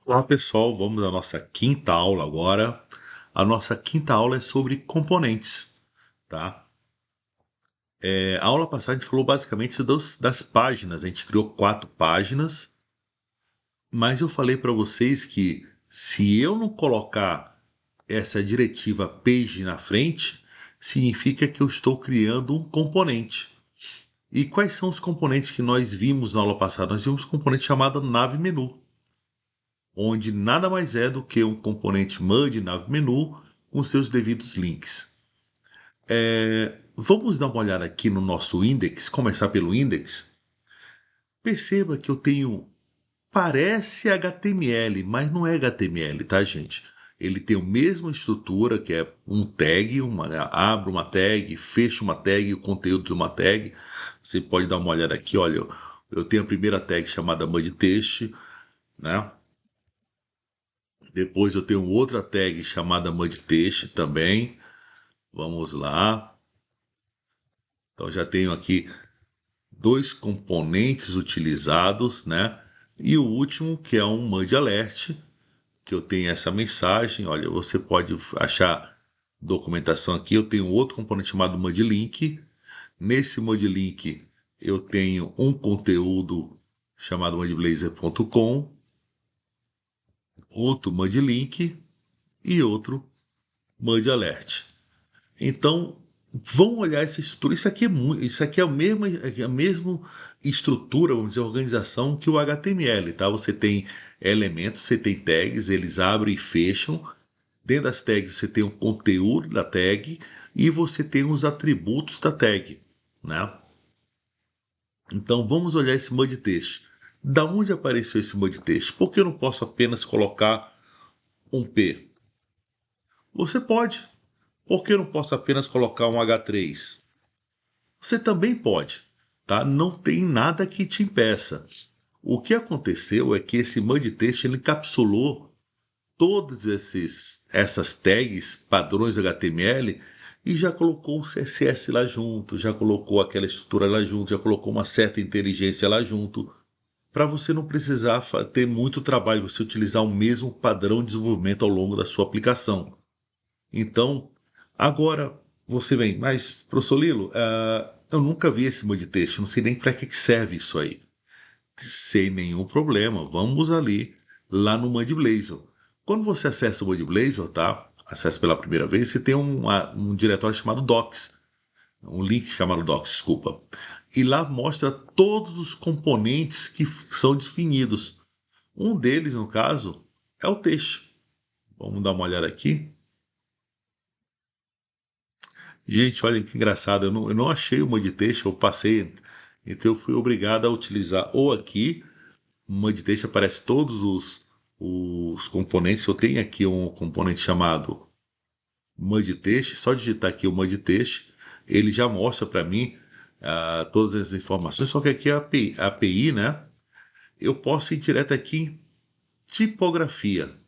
Olá pessoal, vamos à nossa quinta aula agora. A nossa quinta aula é sobre componentes, tá? A aula passada a gente falou basicamente das páginas, a gente criou 4 páginas, mas eu falei para vocês que se eu não colocar essa diretiva page na frente, significa que eu estou criando um componente. E quais são os componentes que nós vimos na aula passada? Nós vimos um componente chamado nave menu, onde nada mais é do que um componente MUD nave menu com seus devidos links. Vamos dar uma olhada aqui no nosso index, começar pelo index. Perceba que eu tenho, parece HTML, mas não é HTML, tá, gente? Ele tem a mesma estrutura, que é um tag, abro uma tag, fecho uma tag, o conteúdo de uma tag. Você pode dar uma olhada aqui, olha, eu tenho a primeira tag chamada MudText, né? Depois eu tenho outra tag chamada MudText também. Vamos lá. Então já tenho aqui 2 componentes utilizados, né? E o último, que é um Mud Alert, que eu tenho essa mensagem. Olha, você pode achar documentação aqui. Eu tenho outro componente chamado Mud Link. Nesse Mud Link eu tenho um conteúdo chamado mudblazer.com, outro Mud Link e outro Mud Alert. Então, vão olhar essa estrutura. Isso aqui é a mesma estrutura, vamos dizer, organização que o HTML, tá? Você tem elementos, você tem tags, eles abrem e fecham. Dentro das tags você tem o conteúdo da tag e você tem os atributos da tag, né? Então vamos olhar esse MudText. Da onde apareceu esse MudText? Por que eu não posso apenas colocar um P? Você pode. Por que eu não posso apenas colocar um H3? Você também pode, tá? Não tem nada que te impeça. O que aconteceu é que esse MudText ele encapsulou todas essas tags, padrões HTML, e já colocou o CSS lá junto, já colocou aquela estrutura lá junto, já colocou uma certa inteligência lá junto, para você não precisar ter muito trabalho, você utilizar o mesmo padrão de desenvolvimento ao longo da sua aplicação. Então, agora você vem, mas, professor Lilo, eu nunca vi esse MudText, não sei nem para que serve isso aí. Sem nenhum problema, vamos ali, lá no MudBlazor. Quando você acessa o MudBlazor, tá? Acessa pela primeira vez, você tem um diretório chamado Docs, um link chamado Docs, desculpa. E lá mostra todos os componentes que são definidos. Um deles, no caso, é o texto. Vamos dar uma olhada aqui. Gente, olha que engraçado, eu não achei o MudText, eu passei, então eu fui obrigado a utilizar ou aqui, o MudText aparece todos os componentes, eu tenho aqui um componente chamado MudText, só digitar aqui o MudText, ele já mostra para mim todas as informações, só que aqui é a API, né? Eu posso ir direto aqui em tipografia,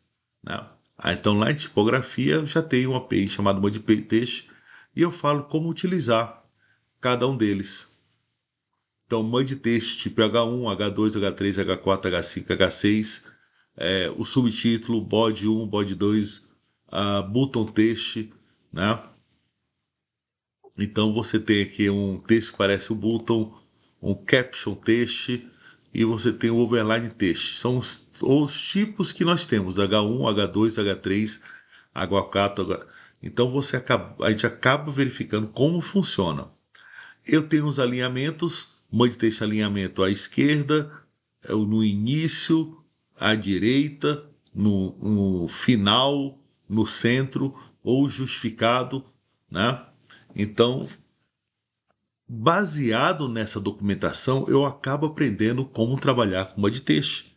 né? Então lá em tipografia eu já tenho uma API chamada MudText e eu falo como utilizar cada um deles. Então, MudText tipo H1, H2, H3, H4, H5, H6, o subtítulo, body 1, body 2, button text, né? Então você tem aqui um texto que parece o button, um caption text e você tem o overline text. São os tipos que nós temos, H1, H2, H3, H4, Então a gente acaba verificando como funciona. Eu tenho os alinhamentos, MudText alinhamento à esquerda, no início, à direita, no final, no centro ou justificado, né? Então, baseado nessa documentação, eu acabo aprendendo como trabalhar com MudText.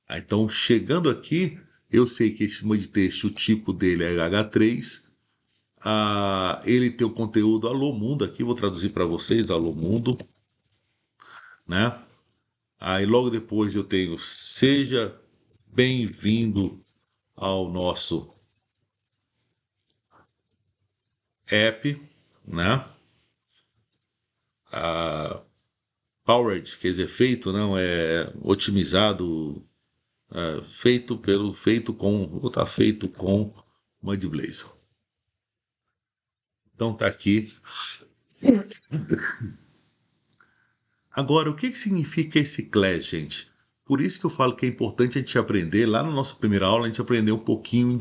Então, chegando aqui, eu sei que esse MudText, o tipo dele é H3, ele tem o conteúdo Alô Mundo, aqui vou traduzir para vocês, Alô Mundo, né? Aí logo depois eu tenho seja bem-vindo ao nosso app, né? Powered, quer dizer, feito, não é otimizado, vou botar feito com Mud Blazer. Então tá aqui. Agora, o que significa esse class, gente? Por isso que eu falo que é importante a gente aprender. Lá na nossa primeira aula, a gente aprendeu um pouquinho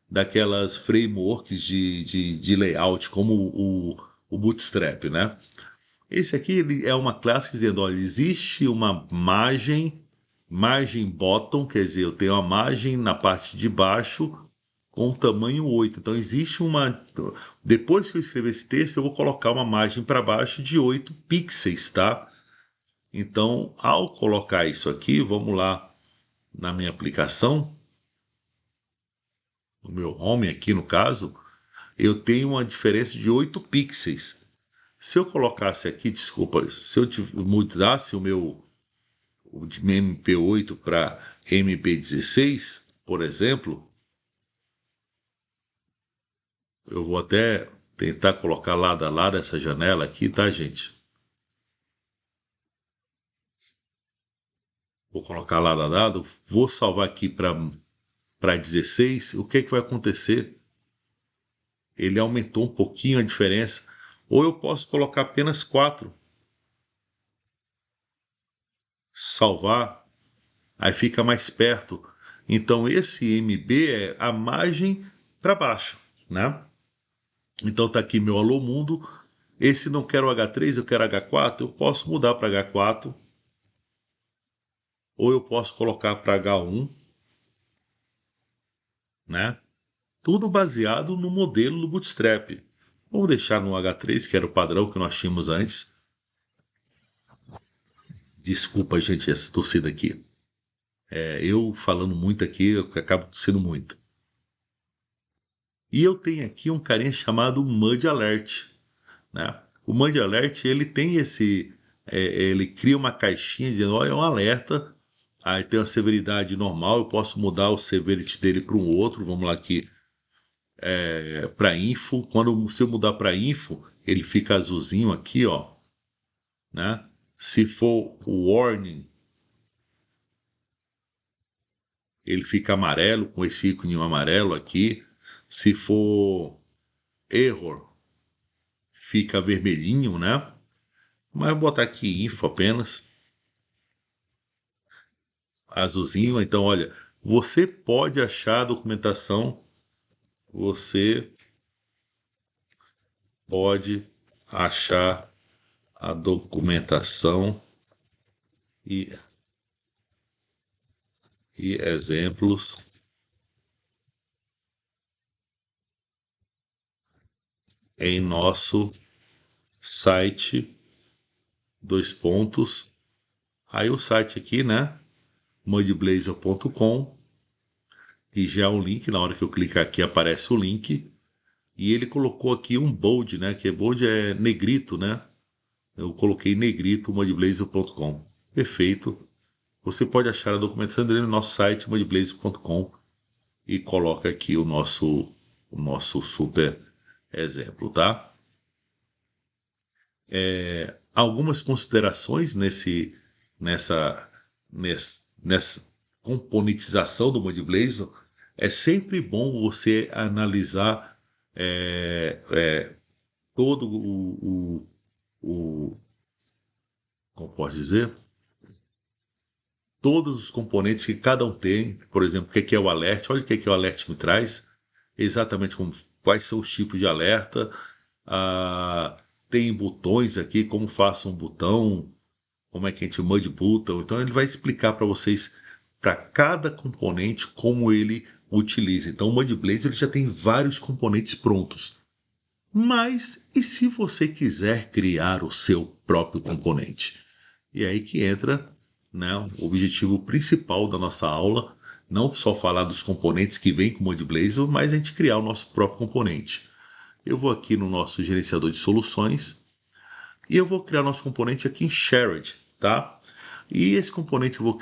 daquelas frameworks de layout, como o Bootstrap, né? Esse aqui ele é uma classe dizendo, olha, existe uma margem bottom, quer dizer, eu tenho a margem na parte de baixo com tamanho 8. Então existe uma. Depois que eu escrever esse texto, eu vou colocar uma margem para baixo de 8 pixels, tá? Então, ao colocar isso aqui, vamos lá na minha aplicação, no meu home aqui no caso, eu tenho uma diferença de 8 pixels. Se eu colocasse aqui, desculpa, se eu mudasse de MP8 para MP16, por exemplo, eu vou até tentar colocar lado a lado essa janela aqui, tá, gente? Vou colocar lado a lado, vou salvar aqui para 16. O que vai acontecer? Ele aumentou um pouquinho a diferença. Ou eu posso colocar apenas 4, salvar, aí fica mais perto. Então esse MB é a margem para baixo, né? Então tá aqui meu Alô Mundo. Esse não quero H3, eu quero H4. Eu posso mudar para H4 ou eu posso colocar para H1, né? Tudo baseado no modelo do Bootstrap. Vamos deixar no H3, que era o padrão que nós tínhamos antes. Desculpa, gente, essa tossida aqui. Eu falando muito aqui, eu acabo tossindo muito. E eu tenho aqui um carinha chamado Mud Alert, né? O Mud Alert, ele tem ele cria uma caixinha dizendo, olha, é um alerta, aí tem uma severidade normal, eu posso mudar o severity dele para um outro, vamos lá aqui, para info, se eu mudar para info, ele fica azulzinho aqui, ó, né? Se for o warning, ele fica amarelo, com esse ícone amarelo aqui. Se for error, fica vermelhinho, né? Mas eu vou botar aqui info apenas, azulzinho. Então, olha, você pode achar a documentação, você pode achar a documentação e, e exemplos em nosso site, dois pontos. Aí o site aqui, né? mudblazer.com, e já é um link, na hora que eu clicar aqui aparece o link. E ele colocou aqui um bold, né? Que bold é negrito, né? Eu coloquei negrito mudblazer.com. Perfeito. Você pode achar a documentação dele no nosso site mudblazer.com e coloca aqui o nosso super exemplo, tá? Algumas considerações nessa, nessa componentização do Mudblazer. É sempre bom você analisar todo como posso dizer, todos os componentes que cada um tem. Por exemplo, o que é o alert? Olha o que o alert me traz, exatamente quais são os tipos de alerta. Ah, tem botões aqui, como faço um botão, como é que a gente mud button. Então ele vai explicar para vocês, para cada componente, como ele utiliza. Então o Mudblazer ele já tem vários componentes prontos. Mas e se você quiser criar o seu próprio componente? E é aí que entra, né, o objetivo principal da nossa aula, não só falar dos componentes que vêm com o Mudblazer, mas a gente criar o nosso próprio componente. Eu vou aqui no nosso gerenciador de soluções e eu vou criar nosso componente aqui em Shared, tá? E esse componente eu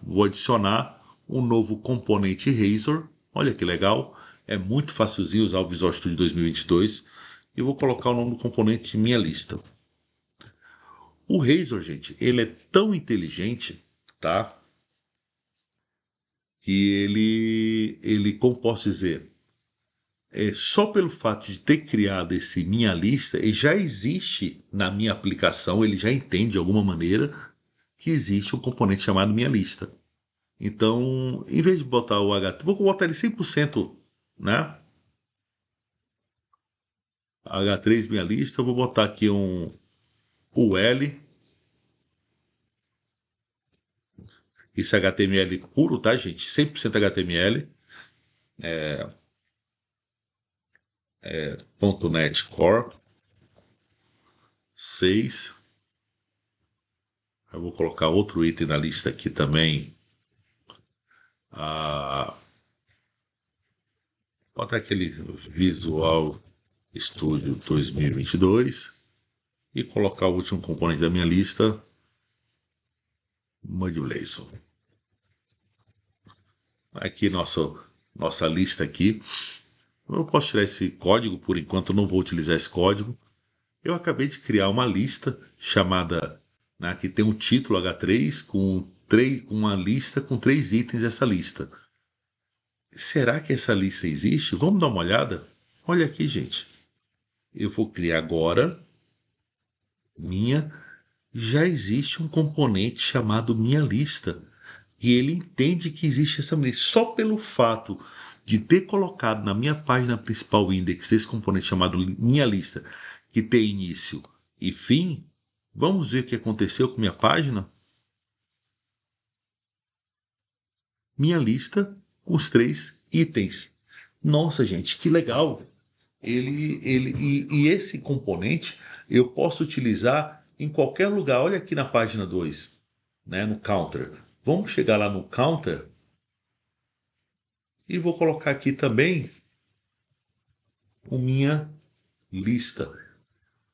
vou adicionar um novo componente Razor. Olha que legal, é muito facilzinho usar o Visual Studio 2022. E vou colocar o nome do componente em minha lista. O Razor, gente, ele é tão inteligente, tá? que ele, como posso dizer, só pelo fato de ter criado esse minha lista, ele já existe na minha aplicação, ele já entende de alguma maneira que existe um componente chamado minha lista. Então, em vez de botar o H3, vou botar ele 100%, né? H3 minha lista, eu vou botar aqui o L, esse HTML puro, tá, gente? 100% HTML, .NET Core 6. Eu vou colocar outro item na lista aqui também. Ah, botar aquele Visual Studio 2022 e colocar o último componente da minha lista, Modulation. Aqui nossa lista aqui. Eu posso tirar esse código, por enquanto eu não vou utilizar esse código. Eu acabei de criar uma lista chamada, né, que tem um título H3 com uma lista com 3 itens dessa lista. Será que essa lista existe? Vamos dar uma olhada? Olha aqui, gente. Eu vou criar agora minha. Já existe um componente chamado minha lista. E ele entende que existe essa lista. Só pelo fato de ter colocado na minha página principal index esse componente chamado minha lista, que tem início e fim, vamos ver o que aconteceu com minha página? Minha lista com os 3 itens. Nossa, gente, que legal! E esse componente eu posso utilizar em qualquer lugar. Olha aqui na página 2, né, no counter. Vamos chegar lá no counter e vou colocar aqui também o minha lista.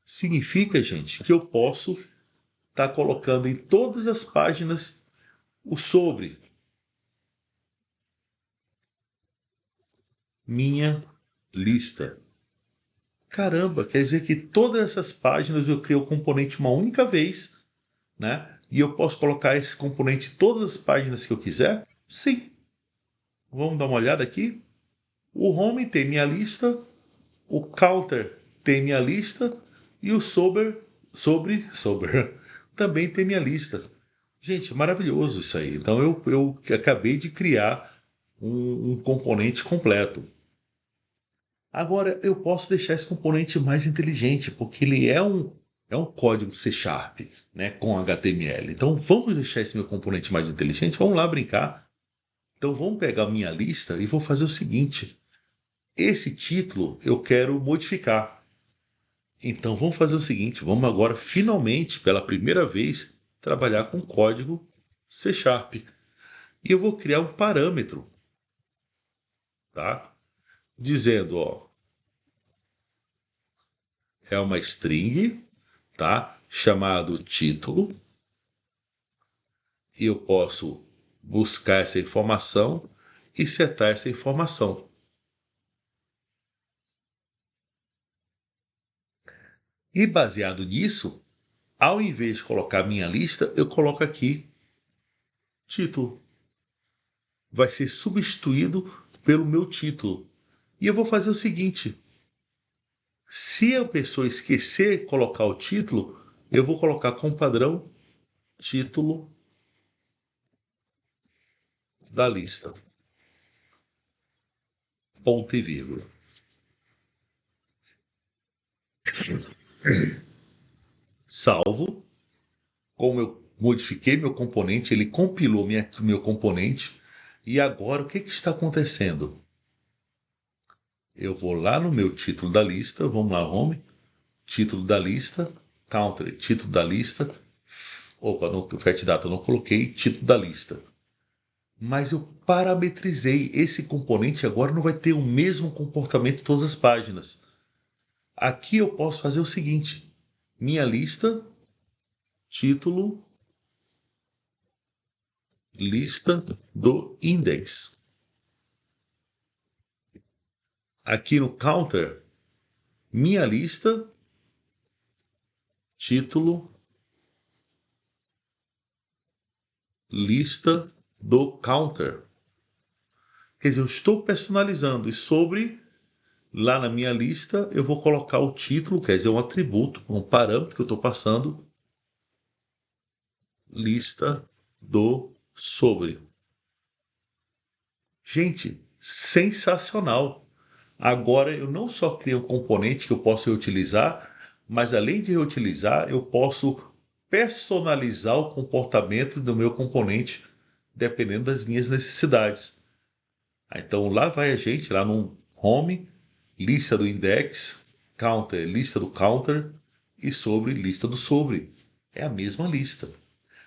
Significa, gente, que eu posso estar colocando em todas as páginas o sobre minha lista. Caramba, quer dizer que todas essas páginas eu crio o componente uma única vez, né? E eu posso colocar esse componente em todas as páginas que eu quiser? Sim. Vamos dar uma olhada aqui. O home tem minha lista, o counter tem minha lista e o sobre também tem minha lista. Gente, maravilhoso isso aí. Então eu acabei de criar um componente completo. Agora eu posso deixar esse componente mais inteligente, porque ele é um código C Sharp, né, com HTML. Então vamos deixar esse meu componente mais inteligente. Vamos lá brincar. Então vamos pegar a minha lista e vou fazer o seguinte. Esse título eu quero modificar. Então vamos fazer o seguinte, vamos agora finalmente, pela primeira vez, trabalhar com código C Sharp. E eu vou criar um parâmetro, tá? Dizendo, ó, é uma string, tá? Chamado título. E eu posso buscar essa informação e setar essa informação. E baseado nisso, ao invés de colocar minha lista, eu coloco aqui título. Vai ser substituído pelo meu título. E eu vou fazer o seguinte: se a pessoa esquecer de colocar o título, eu vou colocar como padrão título da lista. Ponto e vírgula. Salvo. Como eu modifiquei meu componente, ele compilou meu componente. E agora o que está acontecendo? Eu vou lá no meu título da lista, vamos lá, home, título da lista, country, título da lista. Opa, no Fat Data eu não coloquei título da lista. Mas eu parametrizei. Esse componente agora não vai ter o mesmo comportamento em todas as páginas. Aqui eu posso fazer o seguinte: minha lista, título, lista do index. Aqui no counter, minha lista, título, lista do counter. quer dizer, eu estou personalizando. E sobre, lá na minha lista, eu vou colocar o título, quer dizer, um atributo, um parâmetro que eu estou passando, lista do sobre. Gente, sensacional! Agora eu não só crio um componente que eu posso reutilizar, mas além de reutilizar, eu posso personalizar o comportamento do meu componente dependendo das minhas necessidades. Então lá vai a gente, lá no home, lista do index, counter, lista do counter e sobre, lista do sobre. É a mesma lista.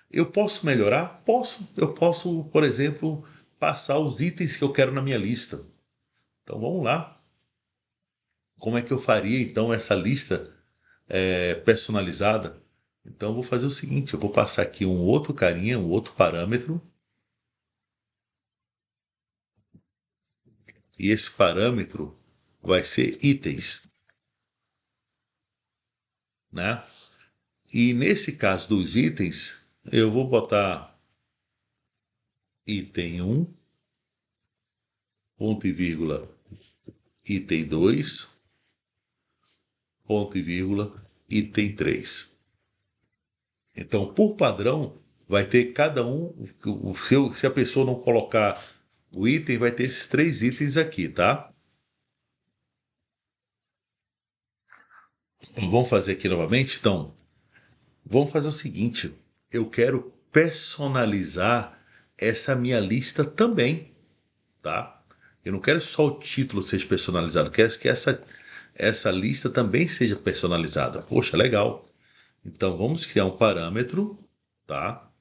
Eu posso melhorar? Posso. Eu posso, por exemplo, passar os itens que eu quero na minha lista. Então vamos lá. Como é que eu faria então essa lista personalizada? Então eu vou fazer o seguinte: eu vou passar aqui um outro carinha, um outro parâmetro, e esse parâmetro vai ser itens, né? E nesse caso dos itens, eu vou botar item um, ponto e vírgula, item 2, ponto e vírgula, item 3. Então, por padrão, vai ter cada um. Se a pessoa não colocar o item, vai ter esses três itens aqui, tá? Então, vamos fazer aqui novamente? Então, vamos fazer o seguinte: eu quero personalizar essa minha lista também, tá? Eu não quero só o título seja personalizado, eu quero que essa lista também seja personalizada. Poxa, legal. Então, vamos criar um parâmetro, tá?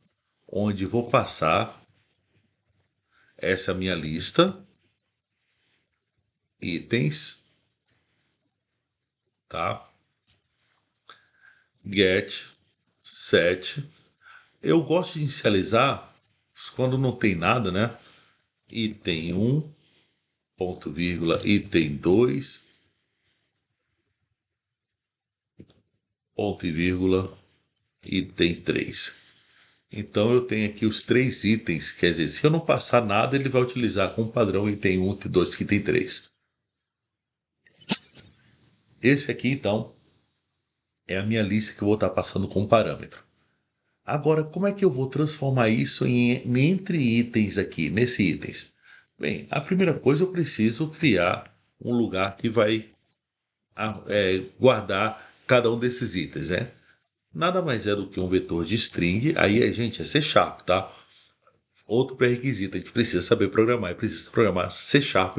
Onde vou passar essa minha lista, itens, tá? Get, set. Eu gosto de inicializar quando não tem nada, né? Item um, ponto vírgula, item 2, ponto e vírgula, item 3. Então eu tenho aqui os três itens, quer dizer, se eu não passar nada, ele vai utilizar como padrão item um, item 2, item 3. Esse aqui, então, é a minha lista que eu vou estar passando como parâmetro. Agora, como é que eu vou transformar isso entre itens aqui, nesse itens? Bem, a primeira coisa eu preciso criar um lugar que vai guardar cada um desses itens, né? Nada mais é do que um vetor de string, aí a gente é C Sharp, tá? Outro pré-requisito, a gente precisa saber programar, e precisa programar C Sharp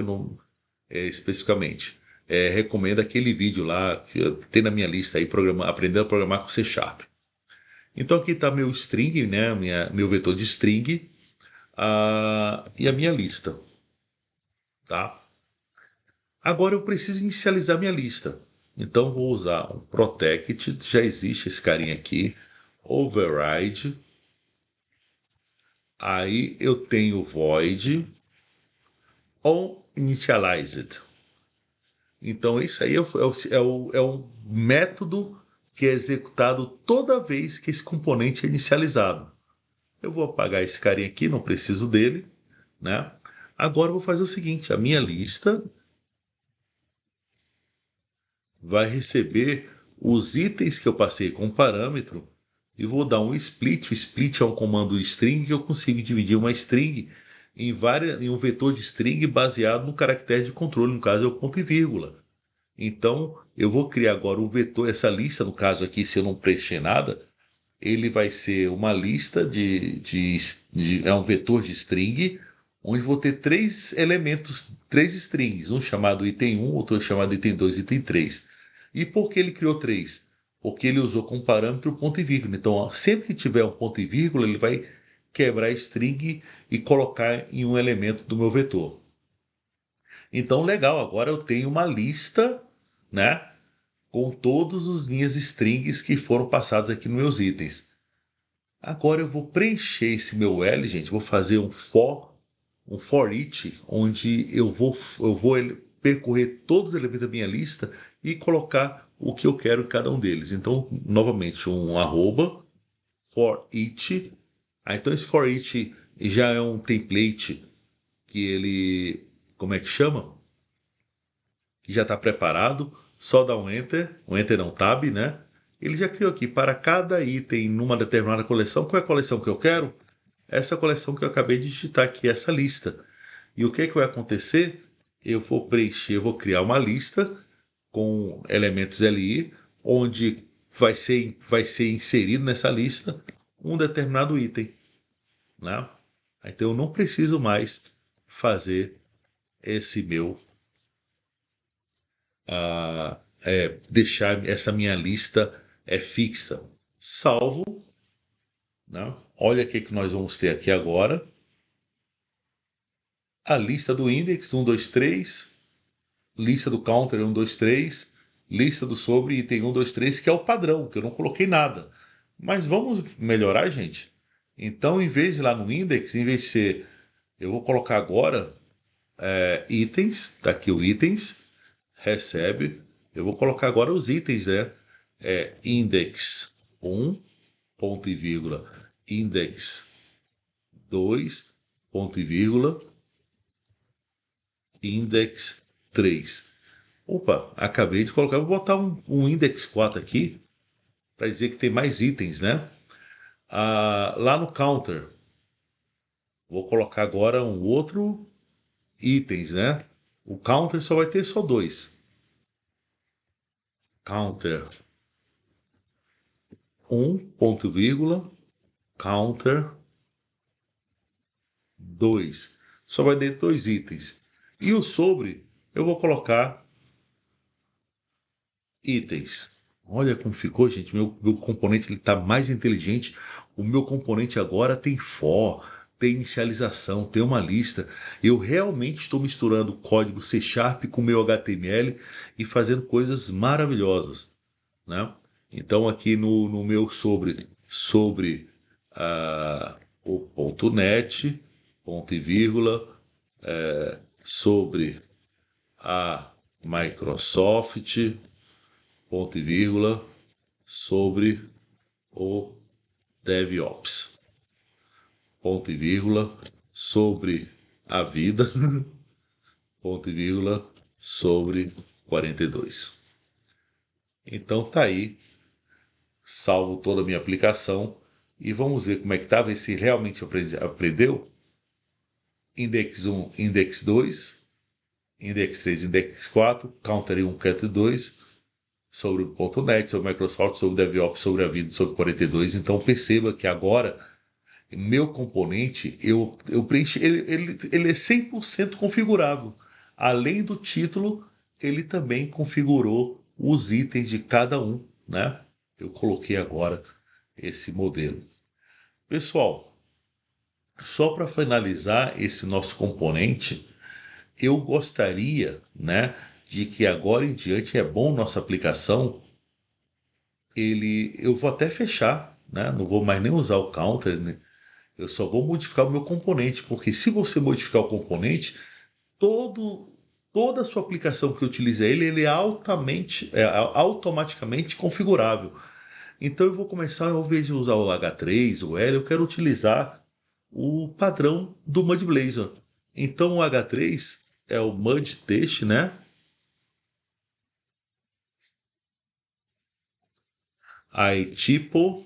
especificamente. Recomendo aquele vídeo lá que tem na minha lista aí, aprendendo a programar com C Sharp. Então aqui está meu string, né, meu vetor de string e a minha lista, tá? Agora eu preciso inicializar minha lista. Então vou usar um protect, já existe esse carinha aqui, override. Aí eu tenho void onInitialized. Então isso aí é um método que é executado toda vez que esse componente é inicializado. Eu vou apagar esse carinha aqui, não preciso dele, né? Agora eu vou fazer o seguinte: a minha lista vai receber os itens que eu passei com parâmetro e vou dar um split. O split é um comando string que eu consigo dividir uma string em um vetor de string baseado no caractere de controle, no caso é o ponto e vírgula. Então eu vou criar agora um vetor, essa lista, no caso aqui, se eu não preencher nada, ele vai ser uma lista é um vetor de string, onde vou ter três elementos, três strings, um chamado item 1, outro chamado item 2, item 3. E por que ele criou três? Porque ele usou como parâmetro ponto e vírgula. Então, sempre que tiver um ponto e vírgula, ele vai quebrar a string e colocar em um elemento do meu vetor. Então, legal, agora eu tenho uma lista, né, com todas as minhas strings que foram passadas aqui nos meus itens. Agora eu vou preencher esse meu L, gente. Vou fazer um for each, onde eu vou percorrer todos os elementos da minha lista e colocar o que eu quero em cada um deles. Então, novamente, um arroba for each. Então esse for each já é um template que ele como é que chama? Que já está preparado, só dá um enter não, tab, né? Ele já criou aqui para cada item numa determinada coleção. Qual é a coleção que eu quero? Essa coleção que eu acabei de digitar aqui, essa lista. E o que é que vai acontecer? Eu vou preencher, eu vou criar uma lista com elementos LI, onde vai ser inserido nessa lista um determinado item, né? Então eu não preciso mais fazer esse meu deixar essa minha lista fixa. Salvo, né? Olha o que nós vamos ter aqui agora. A lista do index 1, 2, 3, lista do counter 1, 2, 3, lista do sobre item 1, 2, 3, que é o padrão, que eu não coloquei nada. Mas vamos melhorar, gente? Então, em vez de ir lá no index, em vez de ser, eu vou colocar agora itens, tá aqui o itens, recebe, eu vou colocar agora os itens, né? Index 1, ponto e vírgula, index 2, ponto e vírgula, index 3. Opa, acabei de colocar, vou botar um index 4 aqui, para dizer que tem mais itens, né? Lá no counter, vou colocar agora um outro itens, né? O counter só vai ter só dois. Counter 1, ponto vírgula, counter 2. Só vai ter dois itens. E o sobre, eu vou colocar itens. Olha como ficou, gente. Meu componente está mais inteligente. O meu componente agora tem for, tem inicialização, tem uma lista. Eu realmente estou misturando código C Sharp com o meu HTML e fazendo coisas maravilhosas, né? Então aqui no meu sobre o ponto .net, ponto e vírgula, sobre a Microsoft, ponto e vírgula, sobre o DevOps, ponto e vírgula, sobre a vida, ponto e vírgula, sobre 42. Então tá aí, salvo toda a minha aplicação e vamos ver como é que tá, ver se realmente aprendeu. Index 1, index 2, index 3, index 4, counter 1, counter 2, sobre o .NET, sobre o Microsoft, sobre o DevOps, sobre a vida, sobre 42. Então perceba que agora meu componente, eu preenchi, ele é 100% configurável. Além do título, ele também configurou os itens de cada um, né? Eu coloquei agora esse modelo. Pessoal, só para finalizar esse nosso componente, eu gostaria, né, de que agora em diante é bom nossa aplicação, eu vou até fechar, né? Não vou mais nem usar o counter, né? Eu só vou modificar o meu componente, porque se você modificar o componente, todo, toda a sua aplicação que utiliza ele automaticamente configurável. Então eu vou começar, ao invés de usar o H3, o L, eu quero utilizar o padrão do Mud Blazor. Então o H3 é o Mud Test, né? Aí typo,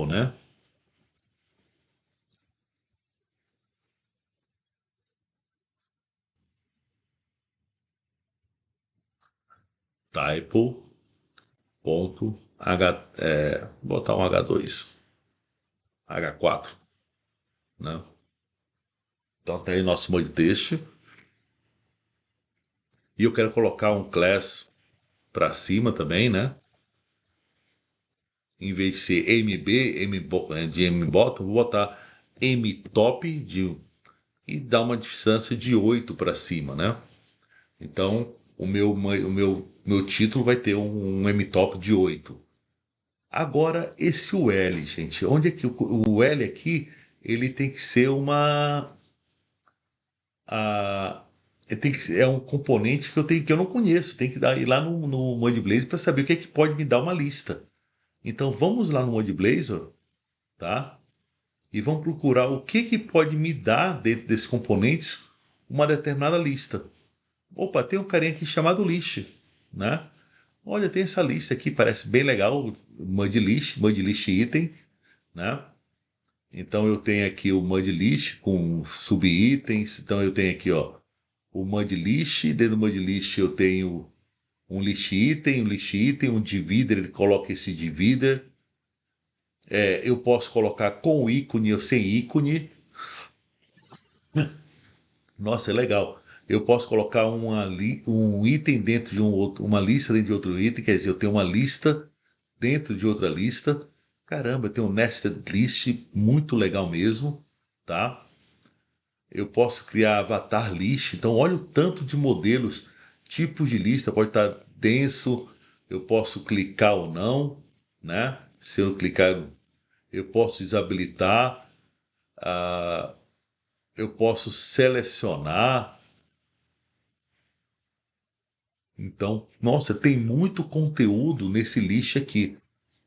né? Typo ponto botar um H2, H4, né? Então tem aí nosso Mud Test. E eu quero colocar um class para cima também, né? Em vez de ser MB, de MBottom, vou botar MTop e dar uma distância de 8 para cima, né? Então, o meu título vai ter um MTop de 8. Agora, esse UL, gente, onde é que o L aqui, ele tem que ser a, é um componente que eu não conheço. Tem que ir lá no Mudblazer para saber o que é que pode me dar uma lista. Então vamos lá no Mudblazer, tá? e vamos procurar o que, que pode me dar dentro desses componentes uma determinada lista. Opa, tem um carinha aqui chamado list, né? Olha, tem essa lista aqui, parece bem legal, mud list item, né? Então eu tenho aqui o mud list com subitens. Então eu tenho aqui, ó, o mud list. Dentro do mud list eu tenho um list item, um divider, ele coloca esse divider. Eu posso colocar com ícone ou sem ícone. Nossa, é legal. Eu posso colocar um item dentro de um outro, uma lista dentro de outro item, quer dizer, eu tenho uma lista dentro de outra lista. Caramba, eu tenho um nested list muito legal mesmo, tá? Eu posso criar avatar list, então olha o tanto de modelos, tipos de lista, pode estar denso, eu posso clicar ou não, né? Se eu clicar, eu posso desabilitar, ah, eu posso selecionar. Então, nossa, tem muito conteúdo nesse list aqui.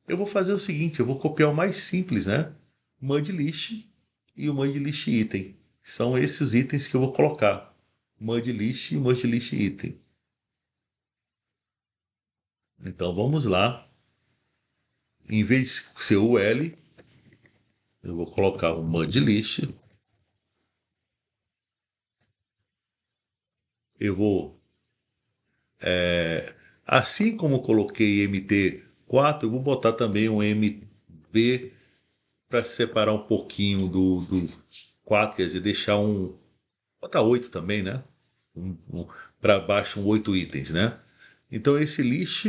Eu vou fazer o seguinte, eu vou copiar o mais simples, né? Mud list e o mud list item. São esses itens que eu vou colocar. Mud list e mud list item. Então vamos lá. Em vez de ser o L, eu vou colocar o mud list. Eu vou, assim como eu coloquei MT4, eu vou botar também um MB para separar um pouquinho do 4, quer dizer, deixar um. Botar 8 também, né? Para baixo, 8 itens, né? Então esse list,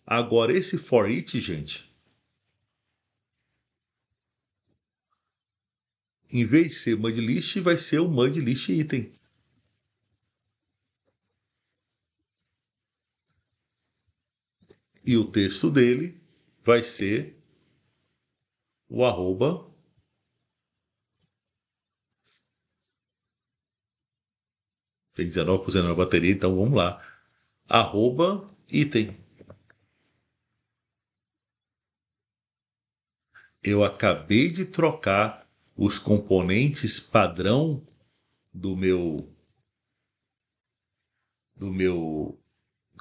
agora esse for each, gente, em vez de ser mud list, vai ser o mud list item. E o texto dele vai ser o arroba. Tem 19% na bateria, então vamos lá. Arroba item. Eu acabei de trocar os componentes padrão do meu,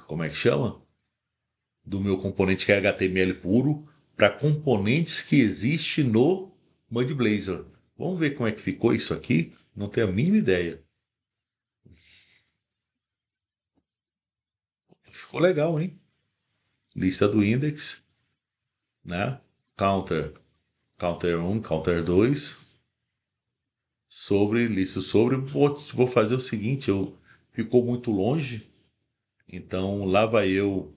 como é que chama? Do meu componente que é HTML puro para componentes que existe no Mudblazer. Vamos ver como é que ficou isso aqui? Não tenho a mínima ideia. Ficou legal, hein? Lista do index, né? Counter, counter 1, counter 2, sobre, lista sobre. Vou fazer o seguinte, ficou muito longe, então lá vai eu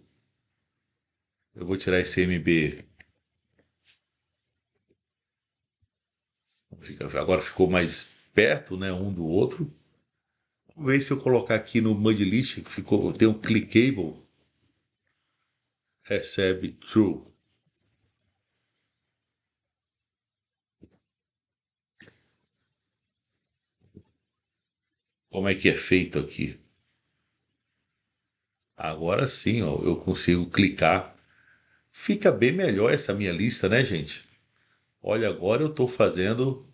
vou tirar esse MB. Agora ficou mais perto, né, um do outro. Vamos ver se eu colocar aqui no Mudlist, que ficou, tem um clickable, recebe true. Como é que é feito aqui? Agora sim, ó, eu consigo clicar. Fica bem melhor essa minha lista, né, gente? Olha, agora eu estou fazendo.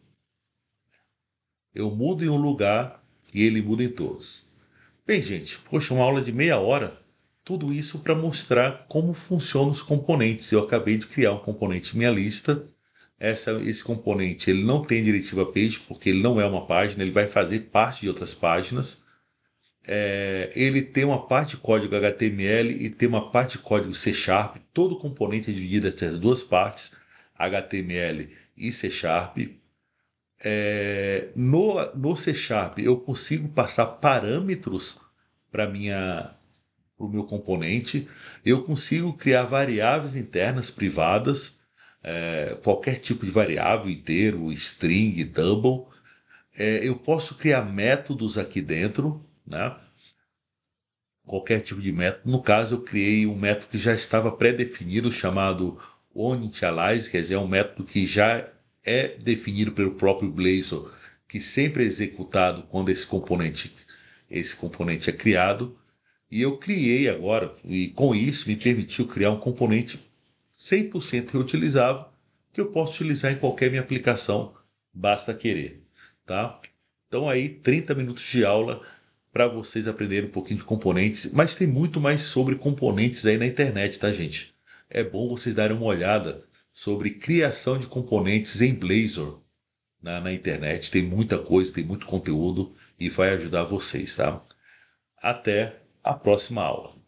Eu mudo em um lugar e ele muda em todos. Bem, gente, poxa, uma aula de meia hora. Tudo isso para mostrar como funcionam os componentes. Eu acabei de criar um componente minha lista. Esse componente ele não tem diretiva page porque ele não é uma página, ele vai fazer parte de outras páginas. Ele tem uma parte de código HTML e tem uma parte de código C Sharp. Todo componente é dividido nessas duas partes, HTML e C Sharp. No C Sharp eu consigo passar parâmetros para o meu componente. Eu consigo criar variáveis internas privadas, qualquer tipo de variável, inteiro, string, double. Eu posso criar métodos aqui dentro, né? Qualquer tipo de método. No caso, eu criei um método que já estava pré-definido, chamado onInitialize, quer dizer, é um método que já é definido pelo próprio Blazor, que sempre é executado quando esse componente é criado. E eu criei agora, e com isso me permitiu criar um componente 100% reutilizável, que eu posso utilizar em qualquer minha aplicação basta querer, tá? Então aí 30 minutos de aula para vocês aprenderem um pouquinho de componentes, mas tem muito mais sobre componentes aí na internet, tá, gente? É bom vocês darem uma olhada sobre criação de componentes em Blazor na internet. Tem muita coisa, tem muito conteúdo e vai ajudar vocês, tá? Até a próxima aula.